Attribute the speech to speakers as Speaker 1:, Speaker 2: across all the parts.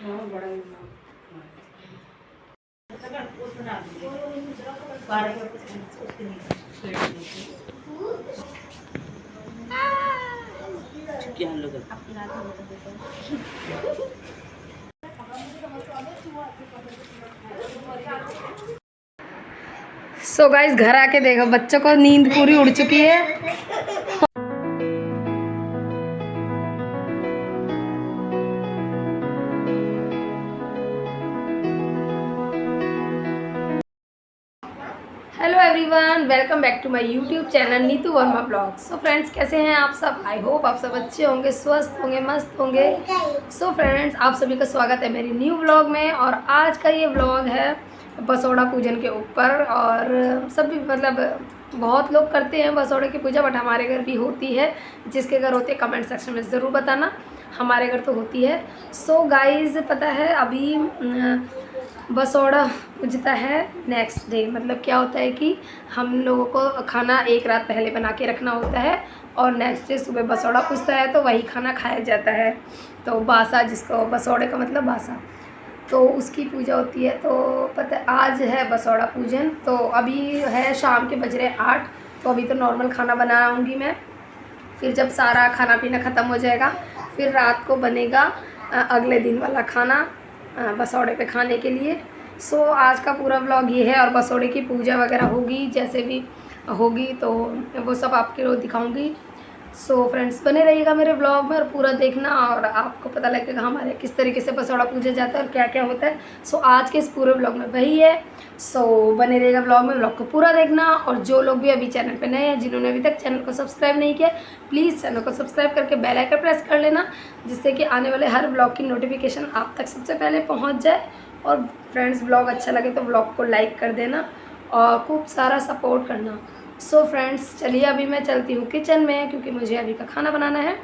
Speaker 1: हाँ बड़ा ही क्या लोग सो गाइस घर आके देखो बच्चों को नींद पूरी उड़ चुकी है। Hello everyone, welcome back to my YouTube channel Neetu Verma blogs. So friends, कैसे हैं आप सब? आई होप आप सब अच्छे होंगे, स्वस्थ होंगे, मस्त होंगे। सो फ्रेंड्स, आप सभी का स्वागत है मेरी न्यू व्लॉग में। और आज का ये व्लॉग है बसोड़ा पूजन के ऊपर। और सभी बहुत लोग करते हैं बसोड़े की पूजा, बट हमारे घर भी होती है। जिसके घर होती है कमेंट सेक्शन में ज़रूर बताना। हमारे घर तो होती है। सो गाइज़, पता है अभी बसोड़ा पूजता है नेक्स्ट डे। मतलब क्या होता है कि हम लोगों को खाना एक रात पहले बना के रखना होता है और नेक्स्ट डे सुबह बसोड़ा पूजता है तो वही खाना खाया जाता है। तो बासा, जिसको बसोड़े का मतलब बासा, तो उसकी पूजा होती है। तो पता है आज है बसोड़ा पूजन। तो अभी है शाम के बज रहे 8। तो अभी तो नॉर्मल खाना बनाऊंगी मैं। फिर जब सारा खाना पीना ख़त्म हो जाएगा फिर रात को बनेगा अगले दिन वाला खाना बसोड़े पे खाने के लिए। सो आज का पूरा व्लॉग ये है। और बसोड़े की पूजा वगैरह होगी, जैसे भी होगी तो वो सब आपके दिखाऊंगी। सो फ्रेंड्स, बने रहिएगा मेरे व्लॉग में और पूरा देखना, और आपको पता लगेगा हमारे किस तरीके से बसोड़ा पूजा जाता है और क्या क्या होता है। सो आज के इस पूरे व्लॉग में वही है। सो बने रहिएगा व्लॉग में, व्लॉग को पूरा देखना। और जो लोग भी अभी चैनल पे नए हैं, जिन्होंने अभी तक चैनल को सब्सक्राइब नहीं किया, प्लीज़ चैनल को सब्सक्राइब करके बेल आइकन प्रेस कर लेना, जिससे कि आने वाले हर व्लॉग की नोटिफिकेशन आप तक सबसे पहले पहुँच जाए। और फ्रेंड्स, व्लॉग अच्छा लगे तो व्लॉग को लाइक कर देना और खूब सारा सपोर्ट करना। सो फ्रेंड्स, चलिए अभी मैं चलती हूँ किचन में, क्योंकि मुझे अभी का खाना बनाना है।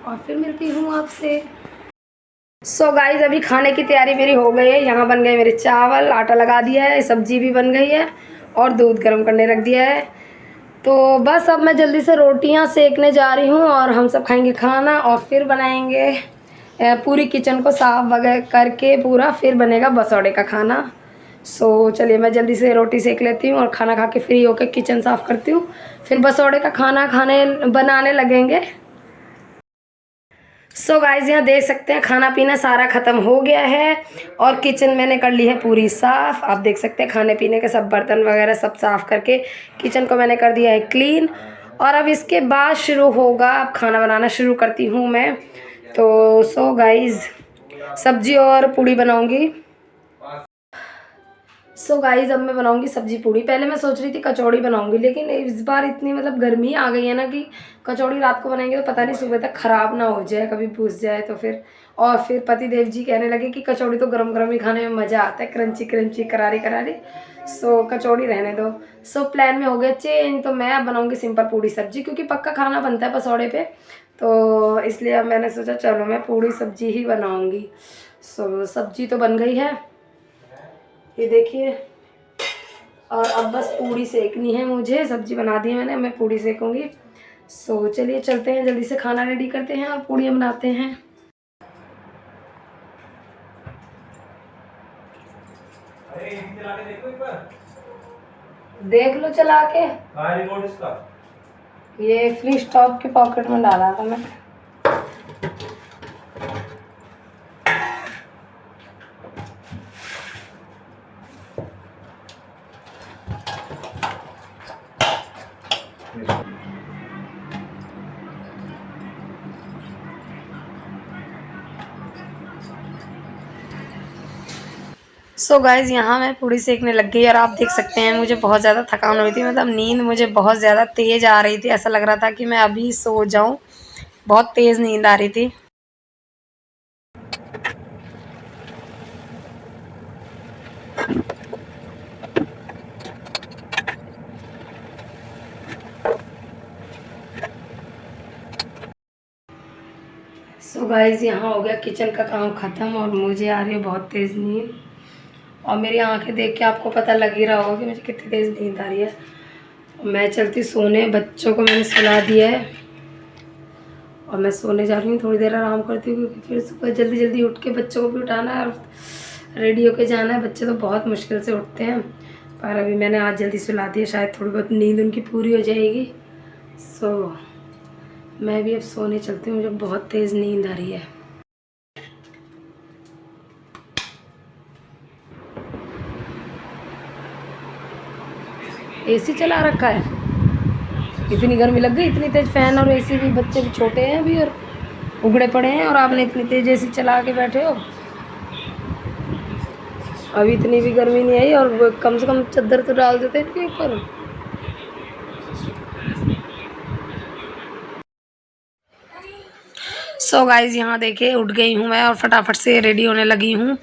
Speaker 1: और फिर मिलती हूँ आपसे। सो गाइस, अभी खाने की तैयारी मेरी हो गई है। यहाँ बन गए मेरे चावल, आटा लगा दिया है, सब्जी भी बन गई है और दूध गर्म करने रख दिया है। तो बस अब मैं जल्दी से रोटियाँ सेकने जा रही हूँ और हम सब खाएंगे खाना और फिर बनाएंगे पूरी किचन को साफ वगैरह करके पूरा, फिर बनेगा बसोड़े का खाना। सो चलिए मैं जल्दी से रोटी सेक लेती हूँ और खाना खा के फ्री होकर किचन साफ़ करती हूँ। फिर बसोड़े का खाना बनाने लगेंगे। सो गाइस, यहाँ देख सकते हैं खाना पीना सारा ख़त्म हो गया है और किचन मैंने कर ली है पूरी साफ़। आप देख सकते हैं खाने पीने के सब बर्तन वगैरह सब साफ़ करके किचन को मैंने कर दिया है क्लीन। और अब इसके बाद शुरू होगा, अब खाना बनाना शुरू करती हूँ मैं। तो सो गाइस, सब्जी और पूड़ी बनाऊँगी। सो गाइस, अब मैं बनाऊंगी सब्जी पूड़ी। पहले मैं सोच रही थी कचौड़ी बनाऊंगी, लेकिन इस बार इतनी गर्मी आ गई है ना कि कचौड़ी रात को बनाएंगे तो पता नहीं सुबह तक ख़राब ना हो जाए, कभी भूस जाए तो फिर। और फिर पति देव जी कहने लगे कि कचौड़ी तो गरम गरम ही खाने में मज़ा आता है, क्रंची क्रंची करारी करारी। सो कचौड़ी रहने दो। सो प्लान में हो गया चेंज। तो मैं अब बनाऊँगी सिंपल पूड़ी सब्जी, क्योंकि पक्का खाना बनता है बसौड़े पे। तो इसलिए अब मैंने सोचा चलो मैं पूड़ी सब्जी ही बनाऊँगी। सो सब्जी तो बन गई है, ये देखिए। और अब बस पूड़ी सेकनी है मुझे। सब्जी बना दी है मैंने, मैं पूड़ी सेकूंगी। सो चलिए चलते हैं, जल्दी से खाना रेडी करते हैं और पूड़ियाँ बनाते हैं। देख लो चला के। रिमोट इसका ये फ्री स्टॉप के पॉकेट में डाला था मैं। सो गाइज, यहाँ मैं पूड़ी सेकने लग गई और आप देख सकते हैं मुझे बहुत ज़्यादा थकान हुई थी। मतलब नींद मुझे बहुत ज़्यादा तेज़ आ रही थी, ऐसा लग रहा था कि मैं अभी सो जाऊँ। बहुत तेज़ नींद आ रही थी। सो गाइज, यहाँ हो गया किचन का काम ख़त्म और मुझे आ रही है बहुत तेज़ नींद। और मेरी आंखें देख के आपको पता लग ही रहा होगा कि मुझे कितनी तेज़ नींद आ रही है। मैं चलती सोने, बच्चों को मैंने सुला दिया है और मैं सोने जा रही हूँ, थोड़ी देर आराम करती हूँ क्योंकि फिर सुबह जल्दी जल्दी उठ के बच्चों को भी उठाना है और रेडी होके जाना है। बच्चे तो बहुत मुश्किल से उठते हैं, पर अभी मैंने आज जल्दी सुला दिया, शायद थोड़ी बहुत नींद उनकी पूरी हो जाएगी। सो मैं भी अब सोने चलती हूँ, मुझे बहुत तेज़ नींद आ रही है। एसी चला रखा है, इतनी गर्मी लग गई, इतनी तेज़ फ़ैन और एसी भी, बच्चे भी छोटे हैं अभी और उगड़े पड़े हैं और आपने इतनी तेज़ एसी चला के बैठे हो। अभी इतनी भी गर्मी नहीं आई और कम से कम चादर तो डाल देते इनके ऊपर। सो गाइज़ यहाँ देखिए उठ गई हूँ मैं और फटाफट से रेडी होने लगी हूँ।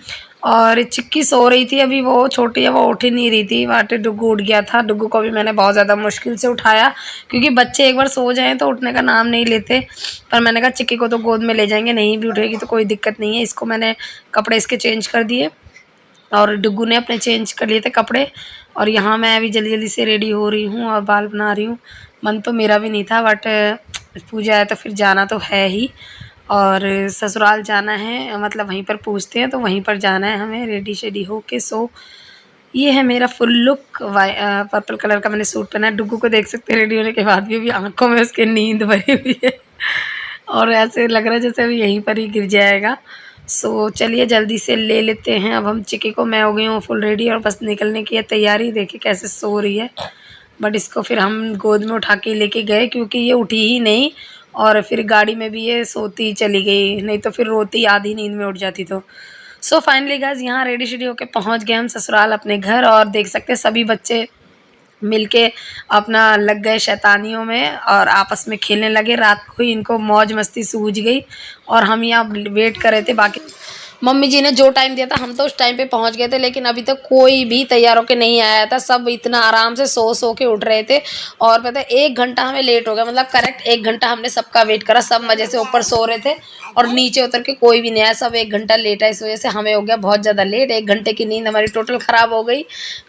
Speaker 1: और चिक्की सो रही थी अभी, वो छोटी है, वो उठ ही नहीं रही थी। वाटे डुग्गू उठ गया था, डुग्गू को भी मैंने बहुत ज़्यादा मुश्किल से उठाया क्योंकि बच्चे एक बार सो जाएं तो उठने का नाम नहीं लेते। पर मैंने कहा चिक्की को तो गोद में ले जाएंगे, नहीं भी उठेगी तो कोई दिक्कत नहीं है। इसको मैंने कपड़े इसके चेंज कर दिए और डुग्गू ने अपने चेंज कर लिए थे कपड़े। और यहाँ मैं अभी जल्दी जल्दी से रेडी हो रही हूँ और बाल बना रही हूँ। मन तो मेरा भी नहीं था, बट पूजा है तो फिर जाना तो है ही। और ससुराल जाना है, मतलब वहीं पर पूछते हैं तो वहीं पर जाना है हमें रेडी शेडी हो के। सो ये है मेरा फुल लुक, पर्पल कलर का मैंने सूट पहना है। डुग्गू को देख सकते हैं रेडी होने के बाद भी अभी आंखों में उसके नींद भरी हुई है और ऐसे लग रहा है जैसे अभी यहीं पर ही गिर जाएगा। सो चलिए जल्दी से ले लेते हैं अब हम चिक्की को। मैं हो गई हूँ फुल रेडी और बस निकलने की है तैयारी। देखिए कैसे सो रही है, बट इसको फिर हम गोद में उठा के लेके गए क्योंकि ये उठी ही नहीं और फिर गाड़ी में भी ये सोती ही चली गई, नहीं तो फिर रोती आधी नींद में उठ जाती। तो सो फाइनली गाइस यहाँ रेडी शेडी होके पहुँच गए हम ससुराल अपने घर। और देख सकते हैं सभी बच्चे मिलके अपना लग गए शैतानियों में और आपस में खेलने लगे। रात को ही इनको मौज मस्ती सूझ गई और हम यहाँ वेट कर रहे थे। बाकी मम्मी जी ने जो टाइम दिया था हम तो उस टाइम पे पहुंच गए थे, लेकिन अभी तक कोई भी तैयार होके नहीं आया था। सब इतना आराम से सो के उठ रहे थे और पता है 1 घंटा हमें लेट हो गया, मतलब करेक्ट 1 घंटा हमने सबका वेट करा। सब मज़े से ऊपर सो रहे थे और नीचे उतर के कोई भी नहीं आया, सब 1 घंटा लेट है। इस वजह से हमें हो गया बहुत ज़्यादा लेट। 1 घंटे की नींद हमारी टोटल ख़राब हो गई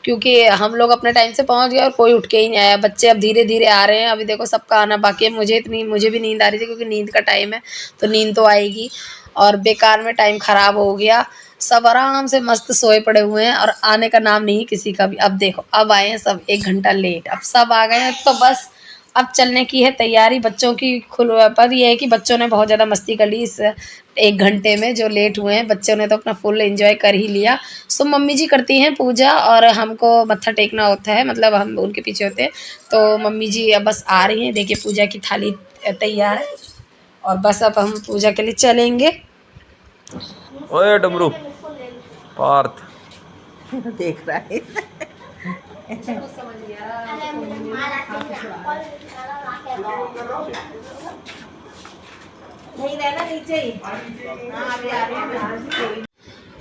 Speaker 1: क्योंकि हम लोग अपने टाइम से पहुँच गए और कोई उठ के ही नहीं आया। बच्चे अब धीरे धीरे आ रहे हैं, अभी देखो सबका आना बाकी है। मुझे भी नींद आ रही थी क्योंकि नींद का टाइम है तो नींद तो आएगी और बेकार में टाइम ख़राब हो गया। सब आराम से मस्त सोए पड़े हुए हैं और आने का नाम नहीं किसी का भी। अब देखो अब आए हैं सब 1 घंटा लेट, अब सब आ गए हैं तो बस अब चलने की है तैयारी। बच्चों की पर यह है कि बच्चों ने बहुत ज़्यादा मस्ती कर ली इस 1 घंटे में। जो लेट हुए हैं बच्चों ने तो अपना फुल एंजॉय कर ही लिया। सो मम्मी जी करती हैं पूजा और हमको मत्था टेकना होता है, मतलब हम उनके पीछे होते हैं। तो मम्मी जी अब बस आ रही हैं, देखिए पूजा की थाली तैयार है और बस अब हम पूजा के लिए चलेंगे।
Speaker 2: ओए डमरू पार्थ
Speaker 3: देख रहा है।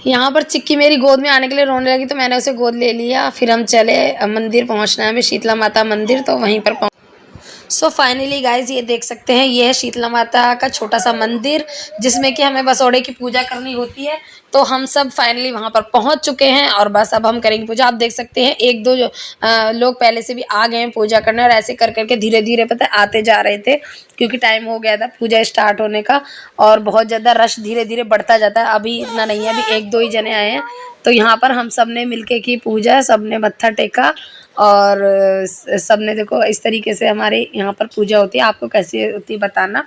Speaker 1: यहाँ पर चिक्की मेरी गोद में आने के लिए रोने लगी तो मैंने उसे गोद ले लिया। फिर हम चले, मंदिर पहुँचना है हमें, शीतला माता मंदिर, तो वहीं पर सो फाइनली गाइज ये देख सकते हैं ये है शीतला माता का छोटा सा मंदिर जिसमें कि हमें बसोड़े की पूजा करनी होती है। तो हम सब फाइनली वहाँ पर पहुँच चुके हैं और बस अब हम करेंगे पूजा। आप देख सकते हैं 1-2 लोग पहले से भी आ गए हैं पूजा करने और ऐसे कर करके धीरे धीरे पता है आते जा रहे थे क्योंकि टाइम हो गया था पूजा स्टार्ट होने का और बहुत ज़्यादा रश धीरे धीरे बढ़ता जाता है। अभी इतना नहीं है, अभी 1-2 ही जने आए हैं। तो यहाँ पर हम सब ने मिलके की पूजा, सब ने मत्था टेका और सब ने देखो इस तरीके से हमारे यहाँ पर पूजा होती है। आपको कैसी होती है बताना,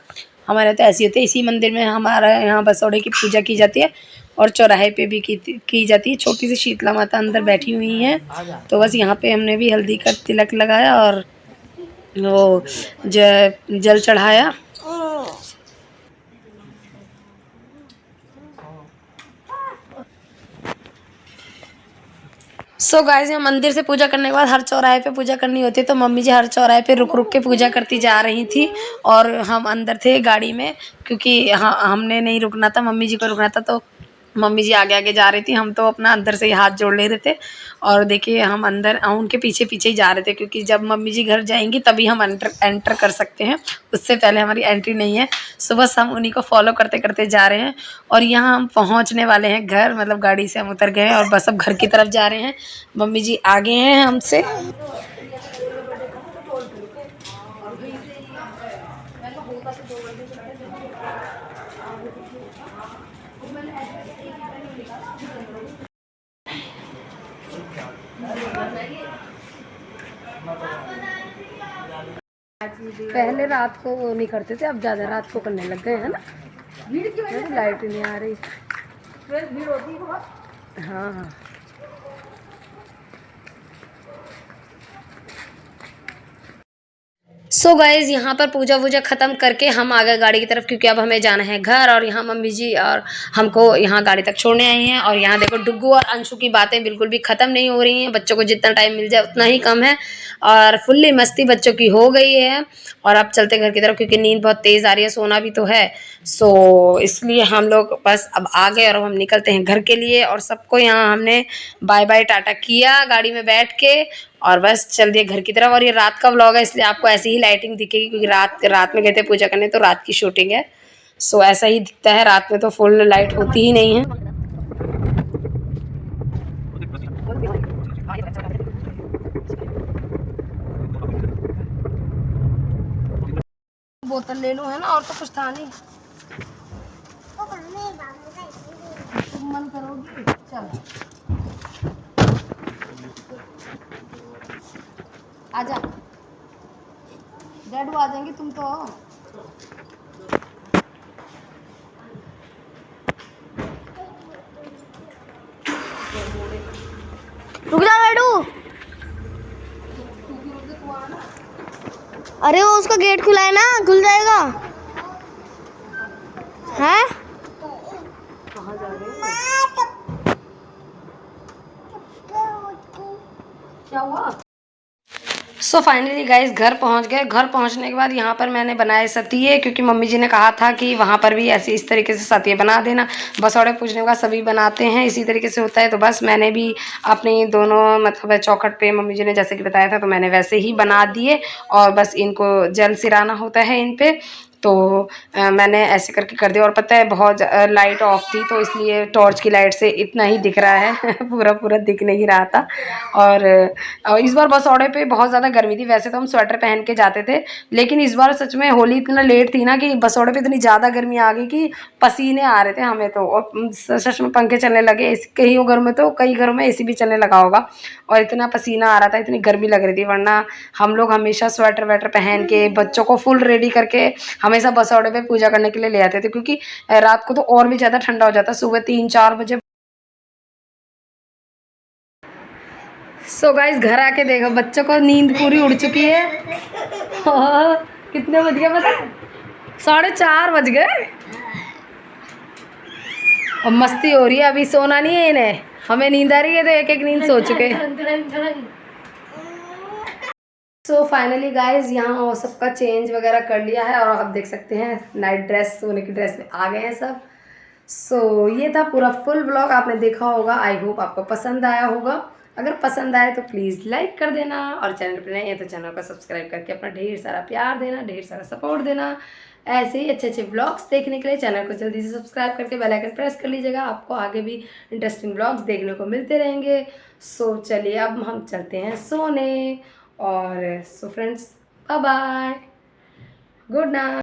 Speaker 1: हमारे तो ऐसी होती है। इसी मंदिर में हमारा यहाँ बसोड़े की पूजा की जाती है और चौराहे पे भी की जाती है। छोटी सी शीतला माता अंदर बैठी हुई हैं। तो बस यहाँ पे हमने भी हल्दी का तिलक लगाया और वो जल चढ़ाया। सो गाइस यहाँ मंदिर से पूजा करने के बाद हर चौराहे पे पूजा करनी होती है। तो मम्मी जी हर चौराहे पे रुक रुक के पूजा करती जा रही थी और हम अंदर थे गाड़ी में क्योंकि हमने नहीं रुकना था, मम्मी जी को रुकना था। तो मम्मी जी आगे आगे जा रही थी, हम तो अपना अंदर से ही हाथ जोड़ ले रहे थे। और देखिए हम अंदर उनके पीछे पीछे ही जा रहे थे क्योंकि जब मम्मी जी घर जाएंगी तभी हम एंटर कर सकते हैं, उससे पहले हमारी एंट्री नहीं है। सो बस हम उन्हीं को फॉलो करते करते जा रहे हैं और यहाँ हम पहुँचने वाले हैं घर, मतलब गाड़ी से हम उतर गए हैं और बस अब घर की तरफ जा रहे हैं। मम्मी जी आगे हैं हमसे। पहले रात को वो नहीं करते थे, अब ज़्यादा रात को करने लग गए हैं ना। भीड़ की वजह से लाइट नहीं आ रही, भीड़ होती है बहुत। हाँ हाँ। सो गाइज यहाँ पर पूजा वूजा ख़त्म करके हम आ गए गाड़ी की तरफ, क्योंकि अब हमें जाना है घर। और यहाँ मम्मी जी और हमको यहाँ गाड़ी तक छोड़ने आई हैं। और यहाँ देखो डुग्गू और अंशु की बातें बिल्कुल भी ख़त्म नहीं हो रही हैं। बच्चों को जितना टाइम मिल जाए उतना ही कम है, और फुल्ली मस्ती बच्चों की हो गई है। और अब चलते घर की तरफ, क्योंकि नींद बहुत तेज़ आ रही है, सोना भी तो है। सो इसलिए हम लोग बस अब आ गए और अब हम निकलते हैं घर के लिए। और सबको यहाँ हमने बाय बाय टाटा किया गाड़ी में बैठ के, और बस चल दिए घर की तरफ। और ये रात का व्लॉग है, इसलिए आपको ऐसी ही लाइटिंग दिखेगी, क्योंकि रात में गए थे पूजा करने, तो रात की शूटिंग है। सो ऐसा ही दिखता है, रात में तो फुल लाइट होती ही नहीं है। बोतल ले लो, है ना, और तो कुछ था नहीं। तुम मन करोगी, चल आजा, डैडू आ जाएंगे, तुम तो
Speaker 4: रुक जा डैडू। अरे वो उसका गेट खुला है ना, खुल जाएगा। हैं?
Speaker 1: कहाँ जा रहे हो? क्या हुआ? सो फाइनली गाइस घर पहुंच गए। घर पहुंचने के बाद यहाँ पर मैंने बनाए सतिये, क्योंकि मम्मी जी ने कहा था कि वहाँ पर भी ऐसे इस तरीके से सतिये बना देना। बसौड़े पूजने का सभी बनाते हैं, इसी तरीके से होता है। तो बस मैंने भी अपनी दोनों मतलब चौखट पे मम्मी जी ने जैसे कि बताया था, तो मैंने वैसे ही बना दिए। और बस इनको जल सिराना होता है इन पे, तो मैंने ऐसे करके कर दिया। और पता है बहुत लाइट ऑफ थी, तो इसलिए टॉर्च की लाइट से इतना ही दिख रहा है पूरा दिख नहीं रहा था। और इस बार बसौड़े पे बहुत ज़्यादा गर्मी थी। वैसे तो हम स्वेटर पहन के जाते थे, लेकिन इस बार सच में होली इतना लेट थी ना कि बसौड़े पे इतनी ज़्यादा गर्मी आ गई कि पसीने आ रहे थे हमें तो। और सच में पंखे चलने लगे, कई घर में तो कई घरों में एसी भी चलने लगा होगा। और इतना पसीना आ रहा था, इतनी गर्मी लग रही थी। वरना हम लोग हमेशा स्वेटर वेटर पहन के बच्चों को फुल रेडी करके हमेशा बसौड़े पे पूजा करने के लिए ले आते थे, क्योंकि रात को तो और भी ज़्यादा ठंडा हो जाता, सुबह 3-4 बजे। सो गाइस घर आके देखो बच्चों को नींद पूरी उड़ चुकी है। कितने बज गए पता है? 4:30 बज गए। और मस्ती हो रही है, अभी सोना नहीं है इन्हें। हमें नींद आ रही है तो एक एक नींद सो चुके। सो फाइनली गाइज यहाँ सबका चेंज वगैरह कर लिया है, और आप देख सकते हैं नाइट ड्रेस, सोने की ड्रेस में आ गए हैं सब। सो ये था पूरा फुल व्लॉग, आपने देखा होगा। आई होप आपको पसंद आया होगा। अगर पसंद आए तो प्लीज़ लाइक कर देना, और चैनल पर नए हैं तो चैनल को सब्सक्राइब करके अपना ढेर सारा प्यार देना, ढेर सारा सपोर्ट देना। ऐसे ही अच्छे अच्छे ब्लॉग्स देखने के लिए चैनल को जल्दी से सब्सक्राइब करके बेल आइकन प्रेस कर लीजिएगा। आपको आगे भी इंटरेस्टिंग ब्लॉग्स देखने को मिलते रहेंगे। सो चलिए अब हम चलते हैं सोने। और so friends, bye bye, good night.